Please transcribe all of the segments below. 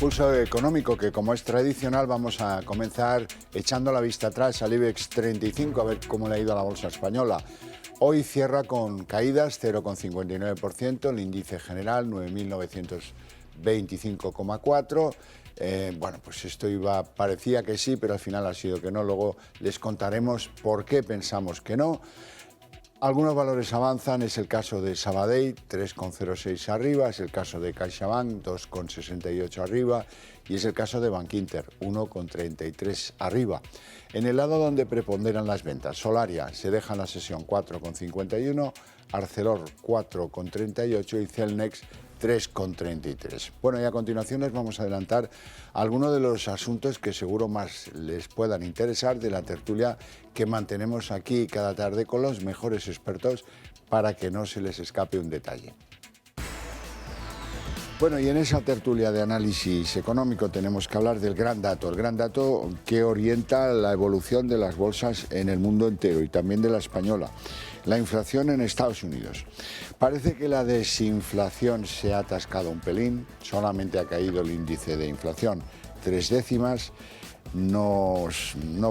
pulso económico que, como es tradicional, vamos a comenzar echando la vista atrás al IBEX 35 a ver cómo le ha ido a la bolsa española. Hoy cierra con caídas 0,59%, el índice general 9.925,4. Bueno, pues esto parecía que sí, pero al final ha sido que no. Luego les contaremos por qué pensamos que no. Algunos valores avanzan, es el caso de Sabadell, 3,06 arriba, es el caso de CaixaBank, 2,68 arriba, y es el caso de Bankinter, 1,33 arriba. En el lado donde preponderan las ventas, Solaria se deja en la sesión 4,51, Arcelor 4,38 y Celnex 3,33. Bueno, y a continuación les vamos a adelantar algunos de los asuntos que seguro más les puedan interesar de la tertulia que mantenemos aquí cada tarde con los mejores expertos para que no se les escape un detalle. Bueno, y en esa tertulia de análisis económico tenemos que hablar del gran dato que orienta la evolución de las bolsas en el mundo entero y también de la española. La inflación en Estados Unidos. Parece que la desinflación se ha atascado un pelín, solamente ha caído el índice de inflación 3 décimas, no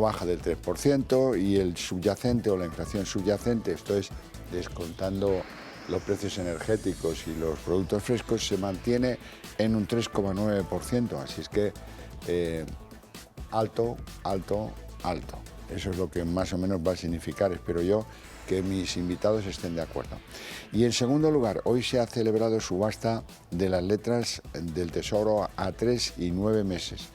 baja del 3% y el subyacente o la inflación subyacente, esto es descontando los precios energéticos y los productos frescos, se mantiene en un 3,9%, así es que alto. Eso es lo que más o menos va a significar, espero yo, que mis invitados estén de acuerdo. Y en segundo lugar, hoy se ha celebrado subasta de las letras del Tesoro a 3 y 9 meses.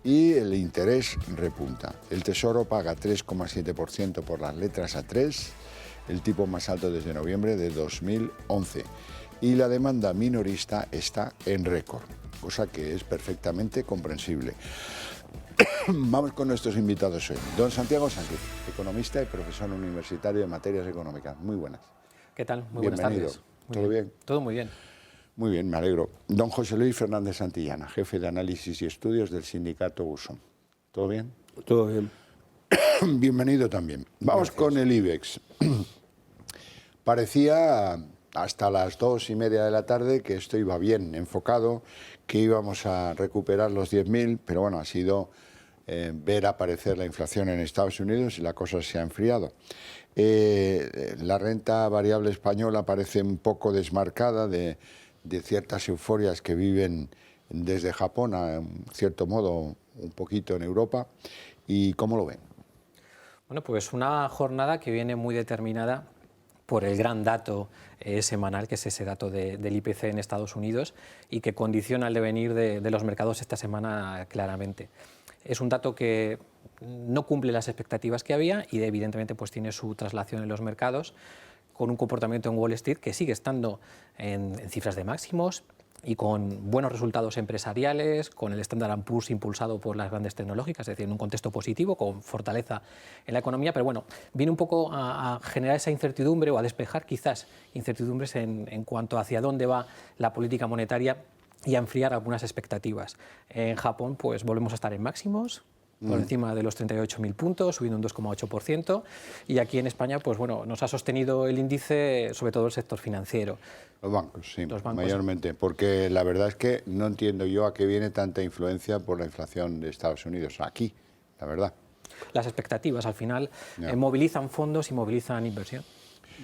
Y el interés repunta. El Tesoro paga 3,7% por las letras a 3, el tipo más alto desde noviembre de 2011. Y la demanda minorista está en récord, cosa que es perfectamente comprensible. Vamos con nuestros invitados hoy. Don Santiago Sánchez, economista y profesor universitario de materias económicas. Muy buenas. ¿Qué tal? Muy buenas tardes. ¿Todo bien? Todo muy bien. Muy bien, me alegro. Don José Luis Fernández Santillana, jefe de análisis y estudios del sindicato Usón. ¿Todo bien? Todo bien. Bienvenido también. Vamos con el IBEX. Parecía hasta las 2:30 de la tarde que esto iba bien enfocado, que íbamos a recuperar los 10.000, pero bueno, ha sido ver aparecer la inflación en Estados Unidos y la cosa se ha enfriado. La renta variable española parece un poco desmarcada de ciertas euforias que viven desde Japón, a un cierto modo, un poquito en Europa. ¿Y cómo lo ven? Bueno, pues una jornada que viene muy determinada por el gran dato semanal, que es ese dato del IPC en Estados Unidos y que condiciona el devenir de los mercados esta semana claramente. Es un dato que no cumple las expectativas que había y evidentemente pues tiene su traslación en los mercados, con un comportamiento en Wall Street que sigue estando en cifras de máximos y con buenos resultados empresariales, con el Standard & Poor's impulsado por las grandes tecnológicas, es decir, en un contexto positivo, con fortaleza en la economía, pero bueno, viene un poco a generar esa incertidumbre o a despejar quizás incertidumbres en cuanto a hacia dónde va la política monetaria y a enfriar algunas expectativas. En Japón pues volvemos a estar en máximos, por encima de los 38.000 puntos, subiendo un 2,8%, y aquí en España pues bueno, nos ha sostenido el índice, sobre todo el sector financiero. Los bancos, sí, Los bancos, mayormente, porque la verdad es que no entiendo yo a qué viene tanta influencia por la inflación de Estados Unidos, aquí, la verdad. Las expectativas al final movilizan fondos y movilizan inversión.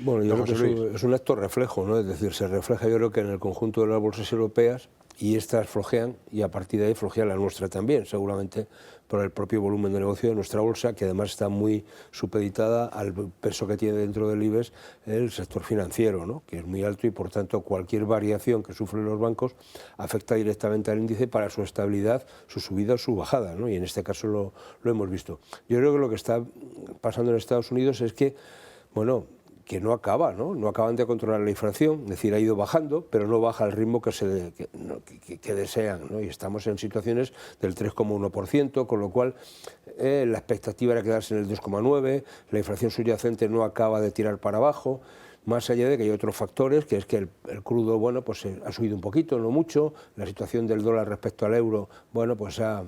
Bueno, yo creo que es un acto reflejo, ¿no? Es decir, se refleja yo creo que en el conjunto de las bolsas europeas y estas flojean y a partir de ahí flojea la nuestra también, seguramente por el propio volumen de negocio de nuestra bolsa, que además está muy supeditada al peso que tiene dentro del IBEX el sector financiero, ¿no? Que es muy alto y por tanto cualquier variación que sufren los bancos afecta directamente al índice para su estabilidad, su subida o su bajada, ¿no? Y en este caso lo hemos visto. Yo creo que lo que está pasando en Estados Unidos es que, bueno, que no acaba, ¿no? No acaban de controlar la inflación, es decir, ha ido bajando, pero no baja al ritmo que desean, ¿no? Y estamos en situaciones del 3,1%, con lo cual la expectativa era quedarse en el 2,9%, la inflación subyacente no acaba de tirar para abajo, más allá de que hay otros factores, que es que el crudo, bueno, pues ha subido un poquito, no mucho, la situación del dólar respecto al euro, bueno, pues ha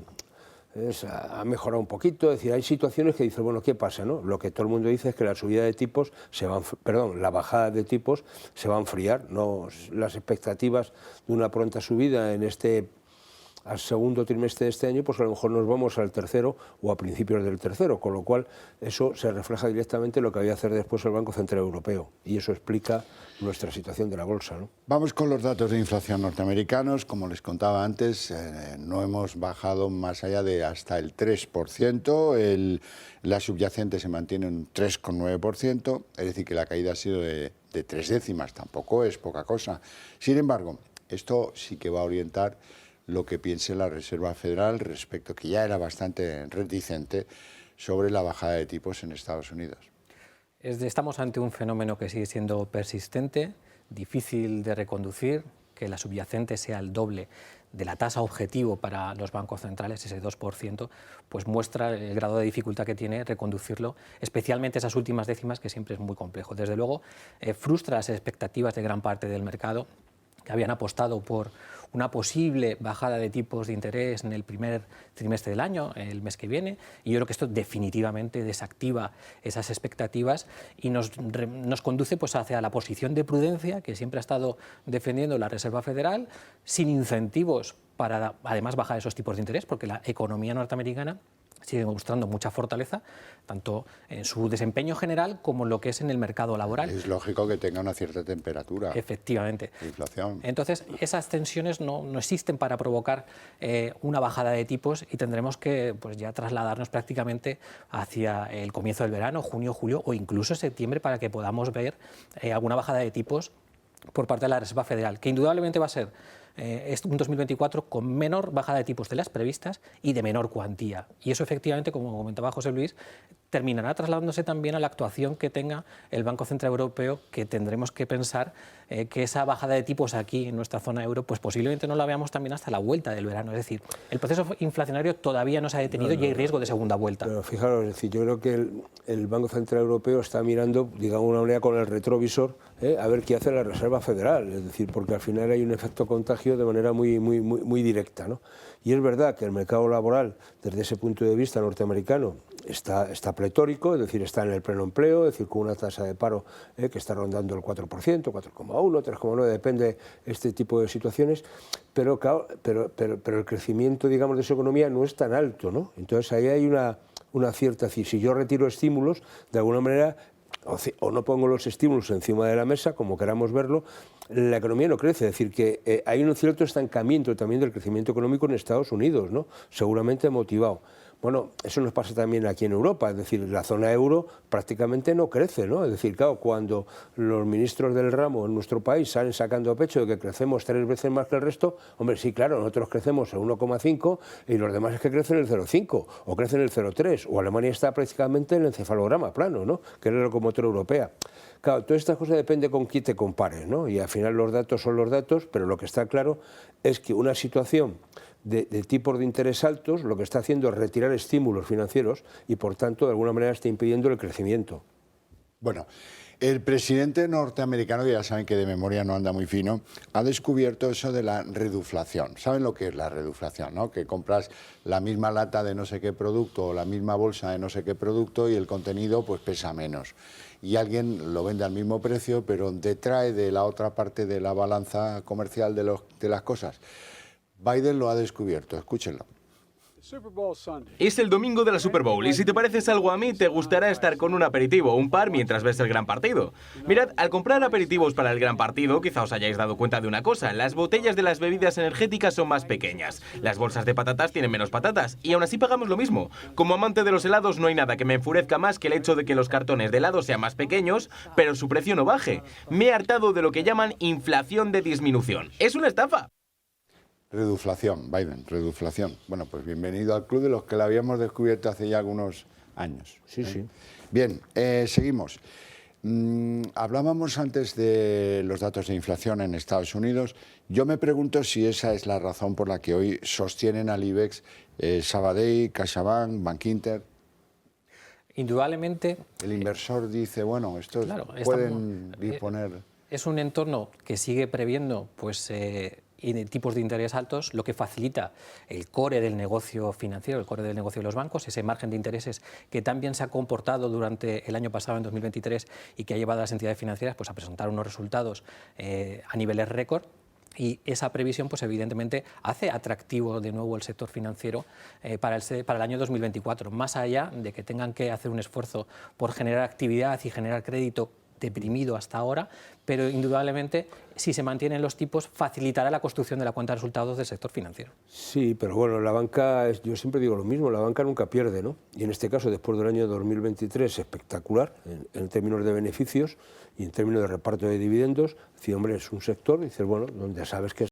mejorado un poquito, es decir, hay situaciones que dicen, bueno, ¿qué pasa, no? Lo que todo el mundo dice es que la subida de tipos la bajada de tipos se va a enfriar, no las expectativas de una pronta subida en este al segundo trimestre de este año, pues a lo mejor nos vamos al tercero o a principios del tercero, con lo cual eso se refleja directamente en lo que había que hacer después el Banco Central Europeo, y eso explica nuestra situación de la bolsa, ¿no? Vamos con los datos de inflación norteamericanos. Como les contaba antes, no hemos bajado más allá de hasta el 3%, la subyacente se mantiene en un 3,9%, es decir, que la caída ha sido de 3 décimas, tampoco es poca cosa. Sin embargo, esto sí que va a orientar lo que piense la Reserva Federal respecto, que ya era bastante reticente, sobre la bajada de tipos en Estados Unidos. Estamos ante un fenómeno que sigue siendo persistente, difícil de reconducir, que la subyacente sea el doble de la tasa objetivo para los bancos centrales, ese 2%, pues muestra el grado de dificultad que tiene reconducirlo, especialmente esas últimas décimas, que siempre es muy complejo. Desde luego, frustra las expectativas de gran parte del mercado, que habían apostado por una posible bajada de tipos de interés en el primer trimestre del año, el mes que viene, y yo creo que esto definitivamente desactiva esas expectativas y nos conduce pues hacia la posición de prudencia que siempre ha estado defendiendo la Reserva Federal, sin incentivos para además bajar esos tipos de interés, porque la economía norteamericana sigue mostrando mucha fortaleza, tanto en su desempeño general como en lo que es en el mercado laboral. Es lógico que tenga una cierta temperatura. Efectivamente. De inflación. Entonces, esas tensiones no existen para provocar una bajada de tipos y tendremos que pues, ya trasladarnos prácticamente hacia el comienzo del verano, junio, julio o incluso septiembre, para que podamos ver alguna bajada de tipos por parte de la Reserva Federal, que indudablemente va a ser un 2024 con menor bajada de tipos de las previstas y de menor cuantía. Y eso efectivamente, como comentaba José Luis, terminará trasladándose también a la actuación que tenga el Banco Central Europeo, que tendremos que pensar que esa bajada de tipos aquí en nuestra zona euro, pues posiblemente no la veamos también hasta la vuelta del verano. Es decir, el proceso inflacionario todavía no se ha detenido y hay riesgo de segunda vuelta. Pero fijaros, es decir, yo creo que el Banco Central Europeo está mirando, digamos, una manera con el retrovisor, a ver qué hace la Reserva Federal, es decir, porque al final hay un efecto contagio de manera muy directa, ¿no? Y es verdad que el mercado laboral, desde ese punto de vista norteamericano, está pletórico, es decir, está en el pleno empleo, es decir, con una tasa de paro que está rondando el 4%, 4,1, 3,9, depende este tipo de situaciones, pero el crecimiento, digamos, de su economía no es tan alto, ¿no? Entonces ahí hay una cierta, si yo retiro estímulos, de alguna manera, o no pongo los estímulos encima de la mesa, como queramos verlo, la economía no crece. Es decir, que hay un cierto estancamiento también del crecimiento económico en Estados Unidos, ¿no? Seguramente motivado. Bueno, eso nos pasa también aquí en Europa, es decir, la zona euro prácticamente no crece, ¿no? Es decir, claro, cuando los ministros del ramo en nuestro país salen sacando a pecho de que crecemos 3 veces más que el resto, hombre, sí, claro, nosotros crecemos el 1,5 y los demás es que crecen el 0,5 o crecen el 0,3 o Alemania está prácticamente en el encefalograma plano, ¿no? Que es la locomotora europea. Claro, todas estas cosas depende con quién te compares, ¿no? Y al final los datos son los datos, pero lo que está claro es que una situación de tipos de interés altos lo que está haciendo es retirar estímulos financieros y, por tanto, de alguna manera está impidiendo el crecimiento. Bueno, el presidente norteamericano, ya saben que de memoria no anda muy fino, ha descubierto eso de la reduflación. ¿Saben lo que es la reduflación, no? Que compras la misma lata de no sé qué producto o la misma bolsa de no sé qué producto y el contenido pues pesa menos. Y alguien lo vende al mismo precio, pero detrae de la otra parte de la balanza comercial de las cosas. Biden lo ha descubierto, escúchenlo. Es el domingo de la Super Bowl y si te pareces algo a mí, te gustará estar con un aperitivo o un par mientras ves el gran partido. Mirad, al comprar aperitivos para el gran partido, quizá os hayáis dado cuenta de una cosa: las botellas de las bebidas energéticas son más pequeñas, las bolsas de patatas tienen menos patatas y aún así pagamos lo mismo. Como amante de los helados no hay nada que me enfurezca más que el hecho de que los cartones de helado sean más pequeños, pero su precio no baje. Me he hartado de lo que llaman inflación de disminución. ¡Es una estafa! Reduflación, Biden, reduflación. Bueno, pues bienvenido al club de los que la habíamos descubierto hace ya algunos años. Sí, sí. Bien, seguimos. Hablábamos antes de los datos de inflación en Estados Unidos. Yo me pregunto si esa es la razón por la que hoy sostienen al IBEX Sabadell, CaixaBank, Bankinter. Indudablemente. El inversor dice, bueno, estos pueden disponer. Es un entorno que sigue previendo, pues, y de tipos de interés altos, lo que facilita el core del negocio financiero, el core del negocio de los bancos, ese margen de intereses que también se ha comportado durante el año pasado, en 2023, y que ha llevado a las entidades financieras pues, a presentar unos resultados a niveles récord. Y esa previsión, pues evidentemente, hace atractivo de nuevo el sector financiero para el año 2024, más allá de que tengan que hacer un esfuerzo por generar actividad y generar crédito deprimido hasta ahora, pero indudablemente, si se mantienen los tipos, facilitará la construcción de la cuenta de resultados del sector financiero. Sí, pero bueno, la banca, yo siempre digo lo mismo, la banca nunca pierde, ¿no? Y en este caso, después del año 2023, espectacular en términos de beneficios y en términos de reparto de dividendos. Si, hombre, es un sector, dices, bueno, donde sabes que es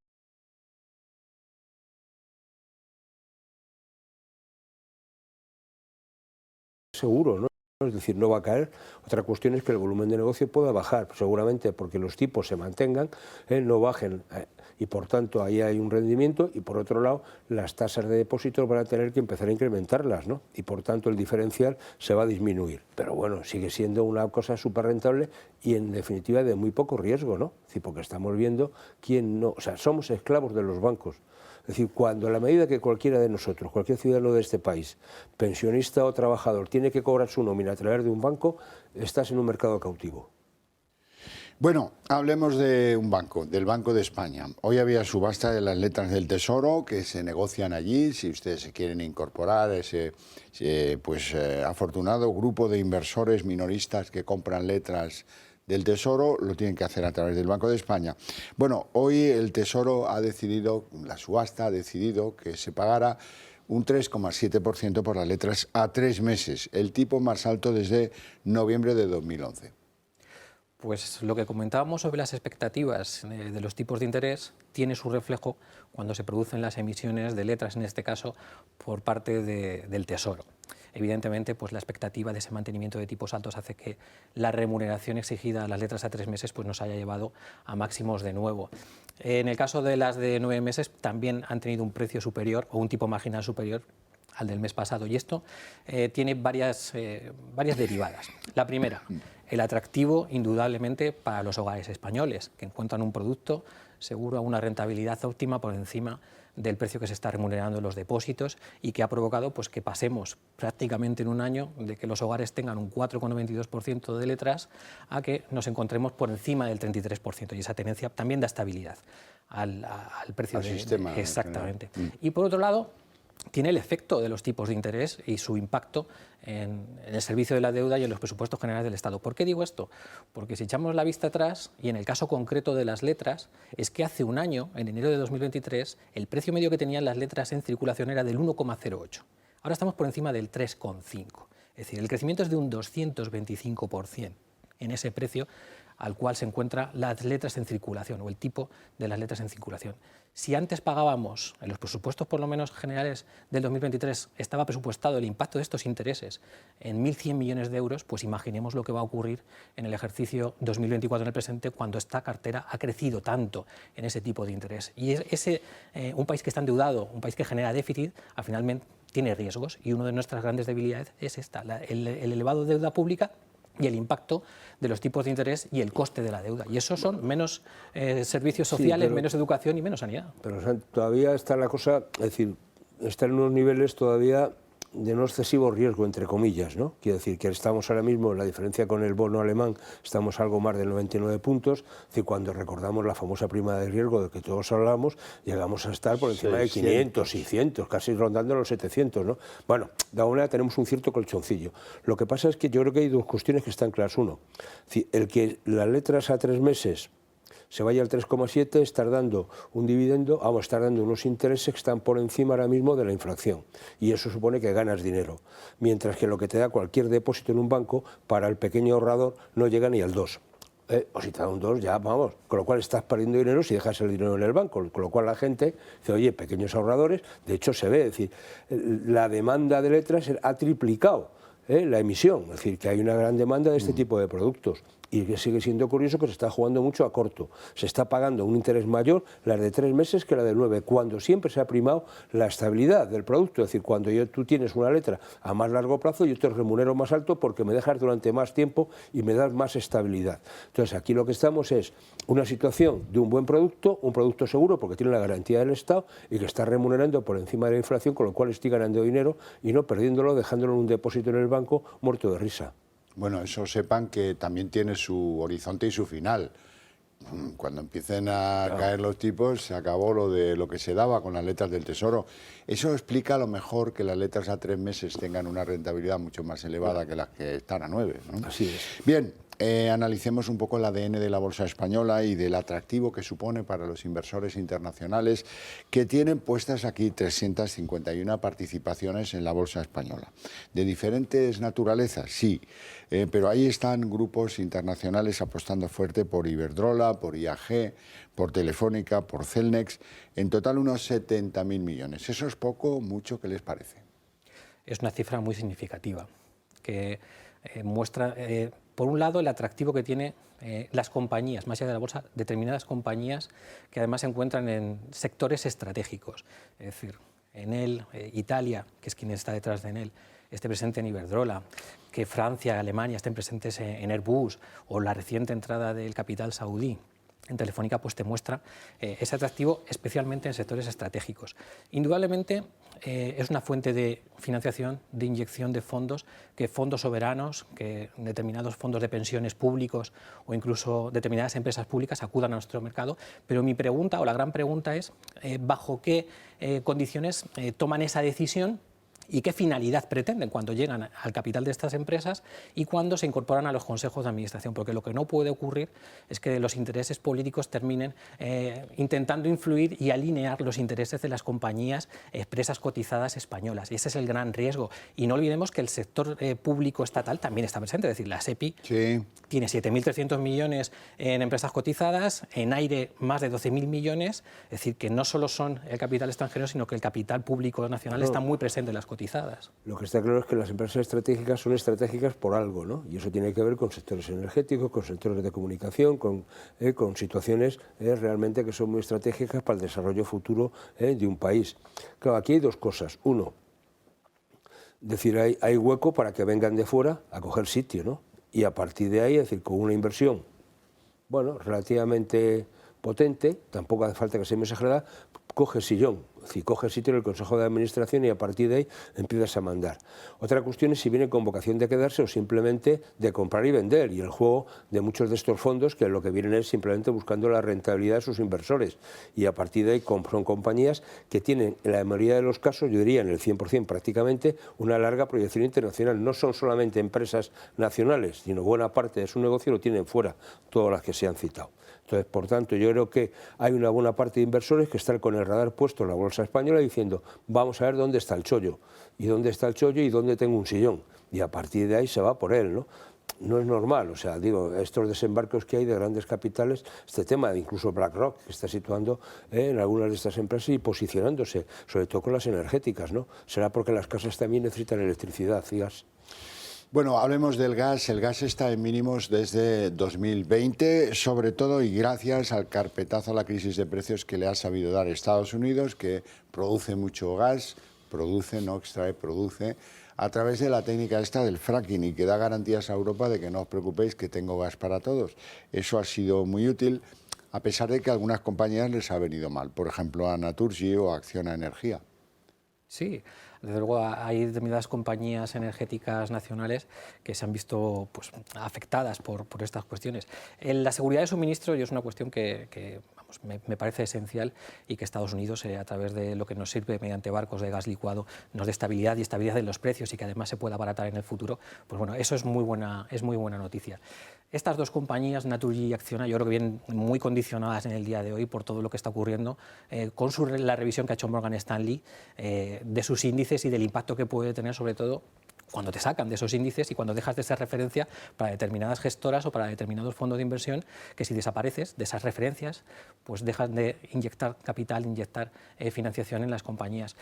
seguro, ¿no? Es decir, no va a caer. Otra cuestión es que el volumen de negocio pueda bajar, seguramente porque los tipos se mantengan, no bajen, y por tanto ahí hay un rendimiento, y por otro lado las tasas de depósitos van a tener que empezar a incrementarlas, ¿no? Y por tanto el diferencial se va a disminuir. Pero bueno, sigue siendo una cosa súper rentable y en definitiva de muy poco riesgo, ¿no? Es decir, porque estamos viendo quién no, o sea, somos esclavos de los bancos. Es decir, cuando a la medida que cualquiera de nosotros, cualquier ciudadano de este país, pensionista o trabajador, tiene que cobrar su nómina a través de un banco, estás en un mercado cautivo. Bueno, hablemos de un banco, del Banco de España. Hoy había subasta de las letras del Tesoro que se negocian allí, si ustedes se quieren incorporar a ese afortunado grupo de inversores minoristas que compran letras del Tesoro, lo tienen que hacer a través del Banco de España. Bueno, hoy el Tesoro ha decidido, la subasta ha decidido que se pagara un 3,7% por las letras a 3 meses, el tipo más alto desde noviembre de 2011. Pues lo que comentábamos sobre las expectativas de los tipos de interés tiene su reflejo cuando se producen las emisiones de letras, en este caso, por parte del Tesoro. Evidentemente, pues la expectativa de ese mantenimiento de tipos altos hace que la remuneración exigida a las letras a 3 meses pues nos haya llevado a máximos de nuevo. En el caso de las de 9 meses también han tenido un precio superior o un tipo marginal superior al del mes pasado, y esto tiene varias derivadas. La primera, el atractivo indudablemente para los hogares españoles, que encuentran un producto seguro a una rentabilidad óptima por encima del precio que se está remunerando en los depósitos, y que ha provocado pues, que pasemos prácticamente en un año de que los hogares tengan un 4,92% de letras a que nos encontremos por encima del 33%, y esa tendencia también da estabilidad al precio del sistema. Exactamente. Y por otro lado, tiene el efecto de los tipos de interés y su impacto en el servicio de la deuda y en los presupuestos generales del Estado. ¿Por qué digo esto? Porque si echamos la vista atrás, y en el caso concreto de las letras, es que hace un año, en enero de 2023, el precio medio que tenían las letras en circulación era del 1,08. Ahora estamos por encima del 3,5. Es decir, el crecimiento es de un 225% en ese precio al cual se encuentran las letras en circulación, o el tipo de las letras en circulación. Si antes pagábamos, en los presupuestos por lo menos generales del 2023, estaba presupuestado el impacto de estos intereses en 1.100 millones de euros, pues imaginemos lo que va a ocurrir en el ejercicio 2024 en el presente, cuando esta cartera ha crecido tanto en ese tipo de interés. Y un país que está endeudado, un país que genera déficit, al final tiene riesgos, y una de nuestras grandes debilidades es esta, el elevado deuda pública y el impacto de los tipos de interés y el coste de la deuda. Y eso son menos servicios sociales, menos educación y menos sanidad. Pero o sea, todavía está la cosa, es decir, está en unos niveles todavía de no excesivo riesgo, entre comillas, ¿no? Quiero decir que estamos ahora mismo, la diferencia con el bono alemán, estamos algo más de 99 puntos, es decir, cuando recordamos la famosa prima de riesgo de que todos hablamos, llegamos a estar por encima de 500, 600, casi rondando los 700, ¿no? Bueno, de alguna manera tenemos un cierto colchoncillo. Lo que pasa es que yo creo que hay dos cuestiones que están claras. Uno, es decir, el que las letras a 3 meses se vaya al 3,7, estar dando un dividendo, vamos a estar dando unos intereses que están por encima ahora mismo de la inflación, y eso supone que ganas dinero, mientras que lo que te da cualquier depósito en un banco, para el pequeño ahorrador no llega ni al 2. O si te da un 2, ya vamos, con lo cual estás perdiendo dinero si dejas el dinero en el banco, con lo cual la gente dice, oye, pequeños ahorradores, de hecho se ve, es decir, la demanda de letras ha triplicado la emisión, es decir, que hay una gran demanda de este tipo de productos. Y que sigue siendo curioso que se está jugando mucho a corto. Se está pagando un interés mayor las de 3 meses que la de 9, cuando siempre se ha primado la estabilidad del producto. Es decir, cuando tú tienes una letra a más largo plazo, yo te remunero más alto porque me dejas durante más tiempo y me das más estabilidad. Entonces, aquí lo que estamos es una situación de un buen producto, un producto seguro porque tiene la garantía del Estado y que está remunerando por encima de la inflación, con lo cual estoy ganando dinero y no perdiéndolo, dejándolo en un depósito en el banco muerto de risa. Bueno, eso sepan que también tiene su horizonte y su final. cuando empiecen a caer los tipos, se acabó lo de lo que se daba con las letras del Tesoro. Eso explica a lo mejor que las letras a 3 meses tengan una rentabilidad mucho más elevada que las que están a 9, ¿no? Así es. Bien, analicemos un poco el ADN de la bolsa española y del atractivo que supone para los inversores internacionales que tienen puestas aquí 351 participaciones en la bolsa española. De diferentes naturalezas, sí, pero ahí están grupos internacionales apostando fuerte por Iberdrola, por IAG, por Telefónica, por Celnex, en total unos 70.000 millones. ¿Eso es poco o mucho? ¿Qué les parece? Es una cifra muy significativa que muestra, por un lado, el atractivo que tiene las compañías, más allá de la bolsa, determinadas compañías que además se encuentran en sectores estratégicos. Es decir, Enel, Italia, que es quien está detrás de Enel, esté presente en Iberdrola, que Francia, Alemania estén presentes en Airbus, o la reciente entrada del capital saudí en Telefónica, pues te muestra ese atractivo, especialmente en sectores estratégicos. Indudablemente es una fuente de financiación, de inyección de fondos, que fondos soberanos, que determinados fondos de pensiones públicos o incluso determinadas empresas públicas acudan a nuestro mercado. Pero mi pregunta, o la gran pregunta es, ¿bajo qué condiciones toman esa decisión? ¿Y qué finalidad pretenden cuando llegan al capital de estas empresas y cuando se incorporan a los consejos de administración? Porque lo que no puede ocurrir es que los intereses políticos terminen intentando influir y alinear los intereses de las compañías, empresas cotizadas españolas. Y ese es el gran riesgo. Y no olvidemos que el sector público estatal también está presente. Es decir, la SEPI tiene 7.300 millones en empresas cotizadas, en aire más de 12.000 millones. Es decir, que no solo son el capital extranjero, sino que el capital público nacional está muy presente en las cotizadas. Lo que está claro es que las empresas estratégicas son estratégicas por algo, ¿no? Y eso tiene que ver con sectores energéticos, con sectores de comunicación, con situaciones realmente que son muy estratégicas para el desarrollo futuro de un país. Claro, aquí hay dos cosas. Uno, decir, hay hueco para que vengan de fuera a coger sitio, ¿no? Y a partir de ahí, es decir, con una inversión, bueno, relativamente potente, tampoco hace falta que sea muy exagerada, coge sillón, es decir, coge sitio en el Consejo de Administración y a partir de ahí empiezas a mandar. Otra cuestión es si viene con vocación de quedarse o simplemente de comprar y vender, y el juego de muchos de estos fondos que lo que vienen es simplemente buscando la rentabilidad de sus inversores, y a partir de ahí son compañías que tienen, en la mayoría de los casos, yo diría en el 100% prácticamente, una larga proyección internacional. No son solamente empresas nacionales, sino buena parte de su negocio lo tienen fuera, todas las que se han citado. Entonces, por tanto, yo creo que hay una buena parte de inversores que están con el radar puesto en la bolsa española diciendo, vamos a ver dónde está el chollo, y dónde está el chollo y dónde tengo un sillón, y a partir de ahí se va por él, ¿no? No es normal, o sea, digo, estos desembarcos que hay de grandes capitales, este tema de incluso BlackRock, que está situando en algunas de estas empresas y posicionándose, sobre todo con las energéticas, ¿no? Será porque las casas también necesitan electricidad y gas. Bueno, hablemos del gas. El gas está en mínimos desde 2020, sobre todo y gracias al carpetazo a la crisis de precios que le ha sabido dar Estados Unidos, que produce mucho gas, produce, no extrae, produce, a través de la técnica esta del fracking, y que da garantías a Europa de que no os preocupéis, que tengo gas para todos. Eso ha sido muy útil, a pesar de que a algunas compañías les ha venido mal, por ejemplo a Naturgy o a Acciona Energía. Sí, desde luego hay determinadas compañías energéticas nacionales que se han visto pues, afectadas por estas cuestiones. La seguridad de suministro es una cuestión que vamos, me parece esencial, y que Estados Unidos, a través de lo que nos sirve mediante barcos de gas licuado, nos dé estabilidad y estabilidad de los precios, y que además se pueda abaratar en el futuro. Pues bueno, eso es muy buena noticia. Estas dos compañías, Naturgy y Acciona, yo creo que vienen muy condicionadas en el día de hoy por todo lo que está ocurriendo con la revisión que ha hecho Morgan Stanley de sus índices y del impacto que puede tener, sobre todo cuando te sacan de esos índices y cuando dejas de ser referencia para determinadas gestoras o para determinados fondos de inversión, que si desapareces de esas referencias, pues dejas de inyectar capital, inyectar financiación en las compañías.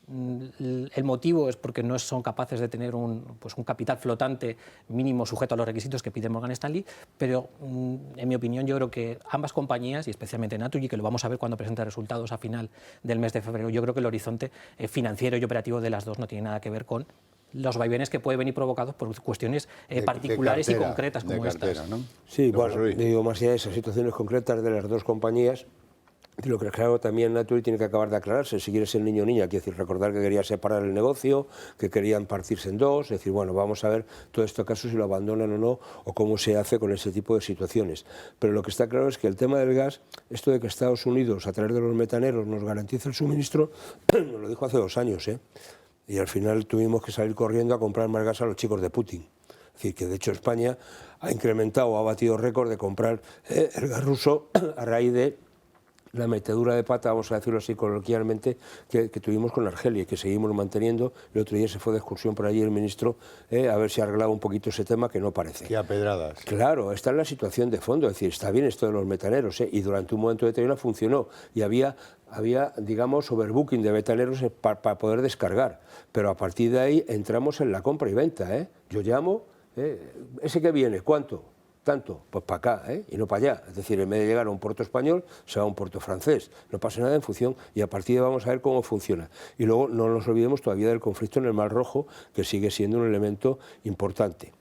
El motivo es porque no son capaces de tener un capital flotante mínimo sujeto a los requisitos que pide Morgan Stanley, pero en mi opinión yo creo que ambas compañías, y especialmente Naturgy, que lo vamos a ver cuando presente resultados a final del mes de febrero, yo creo que el horizonte financiero y operativo de las dos no tiene nada que ver con los vaivenes que pueden venir provocados por cuestiones particulares y concretas como estas. ¿No? Sí, bueno, digo, más allá de esas situaciones concretas de las dos compañías, Y lo que claro también Naturgy tiene que acabar de aclararse, si quieres ser niño o niña, quiere decir, recordar que quería separar el negocio, que querían partirse en dos, es decir, bueno, vamos a ver todo este caso si lo abandonan o no, o cómo se hace con ese tipo de situaciones. Pero lo que está claro es que el tema del gas, esto de que Estados Unidos, a través de los metaneros, nos garantice el suministro, nos lo dijo hace 2 años, y al final tuvimos que salir corriendo a comprar más gas a los chicos de Putin. Es decir, que de hecho España ha incrementado, ha batido récord de comprar el gas ruso a raíz de la metedura de pata, vamos a decirlo así coloquialmente, que tuvimos con Argelia y que seguimos manteniendo. El otro día se fue de excursión por allí el ministro a ver si arreglaba un poquito ese tema, que no parece. Qué a pedradas. Claro, esta es la situación de fondo, es decir, está bien esto de los metaneros, y durante un momento determinado funcionó y había digamos, overbooking de metaneros para poder descargar, pero a partir de ahí entramos en la compra y venta. Yo llamo, ese que viene, ¿cuánto? Tanto, pues para acá, y no para allá. Es decir, en vez de llegar a un puerto español, se va a un puerto francés. No pasa nada en función, y a partir de ahí vamos a ver cómo funciona. Y luego no nos olvidemos todavía del conflicto en el Mar Rojo, que sigue siendo un elemento importante.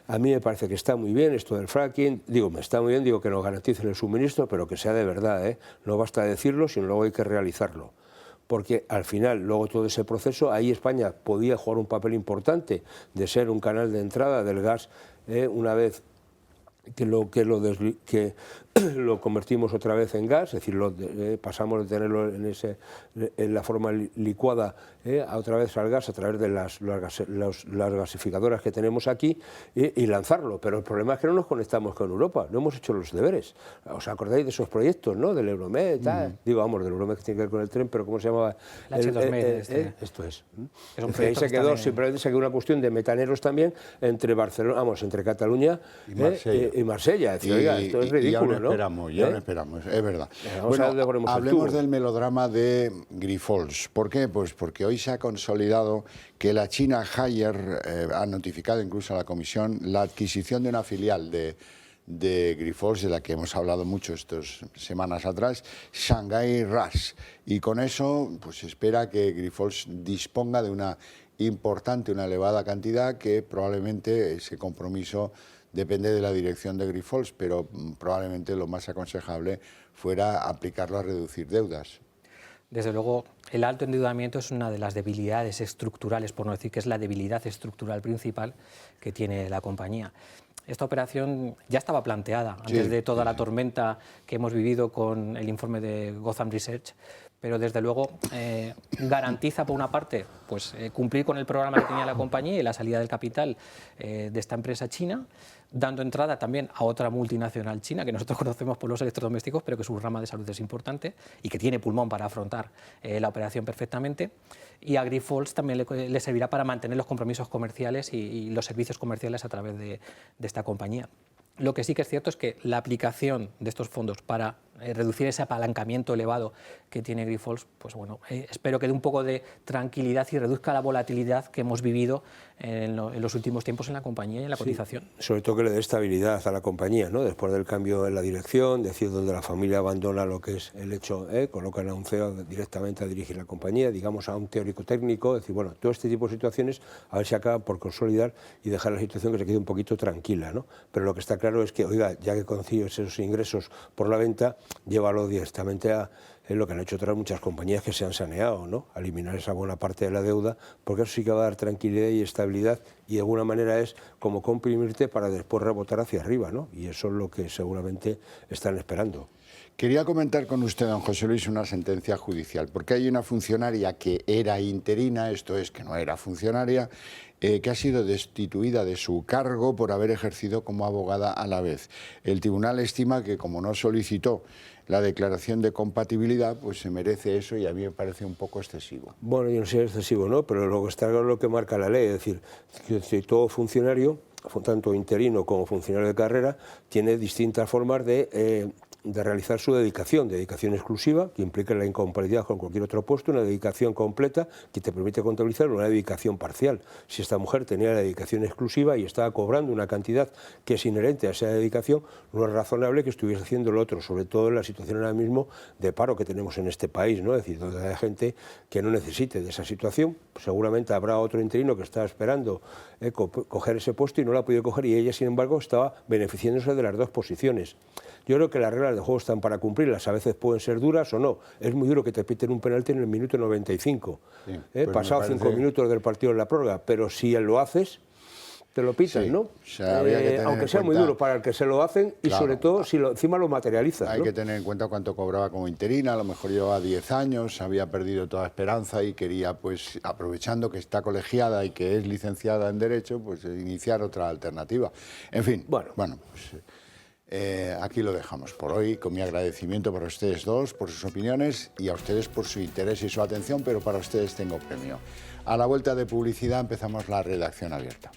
A mí me parece que está muy bien esto del fracking, me está muy bien, que nos garanticen el suministro, pero que sea de verdad, no basta decirlo, sino luego hay que realizarlo. Porque al final, luego todo ese proceso, ahí España podía jugar un papel importante de ser un canal de entrada del gas una vez que lo convertimos otra vez en gas, es decir, pasamos de tenerlo en la forma licuada a otra vez al gas a través de las gasificadoras que tenemos aquí y lanzarlo. Pero el problema es que no nos conectamos con Europa, no hemos hecho los deberes. ¿Os acordáis de esos proyectos, no? Del Euromed, del Euromed que tiene que ver con el tren, pero ¿cómo se llamaba? El H2Med. Esto es. Ahí se quedó, simplemente se quedó una cuestión de metaneros también entre entre Cataluña y Marsella. Es decir, oiga, esto es ridículo, ¿no? Ya no esperamos, es verdad. Hablemos del melodrama de Grifols. ¿Por qué? Pues porque hoy se ha consolidado que la China Haier ha notificado incluso a la Comisión la adquisición de una filial de Grifols, de la que hemos hablado mucho estas semanas atrás, Shanghai RAAS. Y con eso pues se espera que Grifols disponga de una elevada cantidad, que probablemente ese compromiso depende de la dirección de Grifols, pero probablemente lo más aconsejable fuera aplicarlo a reducir deudas. Desde luego, el alto endeudamiento es una de las debilidades estructurales, por no decir que es la debilidad estructural principal que tiene la compañía. Esta operación ya estaba planteada antes de toda la tormenta que hemos vivido con el informe de Gotham Research, pero desde luego garantiza, por una parte, pues, cumplir con el programa que tenía la compañía y la salida del capital de esta empresa china, dando entrada también a otra multinacional china que nosotros conocemos por los electrodomésticos, pero que su rama de salud es importante y que tiene pulmón para afrontar la operación perfectamente. Y a Grifols también le servirá para mantener los compromisos comerciales y los servicios comerciales a través de esta compañía. Lo que sí que es cierto es que la aplicación de estos fondos para reducir ese apalancamiento elevado que tiene Grifols, pues bueno, espero que dé un poco de tranquilidad y reduzca la volatilidad que hemos vivido en los últimos tiempos en la compañía y en la cotización. Sobre todo que le dé estabilidad a la compañía, ¿no? Después del cambio en la dirección, decir, donde la familia abandona lo que es el hecho, colocan a un CEO directamente a dirigir la compañía, digamos a un teórico técnico, decir, bueno, todo este tipo de situaciones a ver si acaba por consolidar y dejar la situación que se quede un poquito tranquila, ¿no? Pero lo que está claro es que, oiga, ya que consigues esos ingresos por la venta, llévalo directamente a lo que han hecho otras muchas compañías que se han saneado, ¿no? A eliminar esa buena parte de la deuda, porque eso sí que va a dar tranquilidad y estabilidad, y de alguna manera es como comprimirte para después rebotar hacia arriba, ¿no? Y eso es lo que seguramente están esperando. Quería comentar con usted, don José Luis, una sentencia judicial, porque hay una funcionaria que era interina, esto es, que no era funcionaria, que ha sido destituida de su cargo por haber ejercido como abogada a la vez. El tribunal estima que, como no solicitó la declaración de compatibilidad, pues se merece eso, y a mí me parece un poco excesivo. Bueno, yo no sé si es excesivo, ¿no? Pero luego está lo que marca la ley, es decir, que todo funcionario, tanto interino como funcionario de carrera, tiene distintas formas de realizar su dedicación exclusiva, que implica la incompatibilidad con cualquier otro puesto, una dedicación completa que te permite contabilizar, una dedicación parcial. Si esta mujer tenía la dedicación exclusiva y estaba cobrando una cantidad que es inherente a esa dedicación, no es razonable que estuviese haciendo lo otro, sobre todo en la situación ahora mismo de paro que tenemos en este país, ¿no? Es decir, donde hay gente que no necesite de esa situación, pues seguramente habrá otro interino que está esperando coger ese puesto y no lo ha podido coger, y ella, sin embargo, estaba beneficiándose de las dos posiciones. Yo creo que la regla reglas de juego están para cumplirlas, a veces pueden ser duras o no. Es muy duro que te piten un penalti en el minuto 95, sí, pues pasado 5 minutos del partido en la prórroga, pero si lo haces, te lo pitan, sí, ¿no? O sea, habría que tener aunque en sea muy cuenta, duro para el que se lo hacen y claro, sobre todo si encima lo materializas. Hay ¿no? que tener en cuenta cuánto cobraba como interina, a lo mejor llevaba 10 años, había perdido toda esperanza y quería, pues, aprovechando que está colegiada y que es licenciada en Derecho, pues iniciar otra alternativa. En fin, bueno pues, aquí lo dejamos por hoy, con mi agradecimiento para ustedes dos, por sus opiniones y a ustedes por su interés y su atención, pero para ustedes tengo premio. A la vuelta de publicidad empezamos la redacción abierta.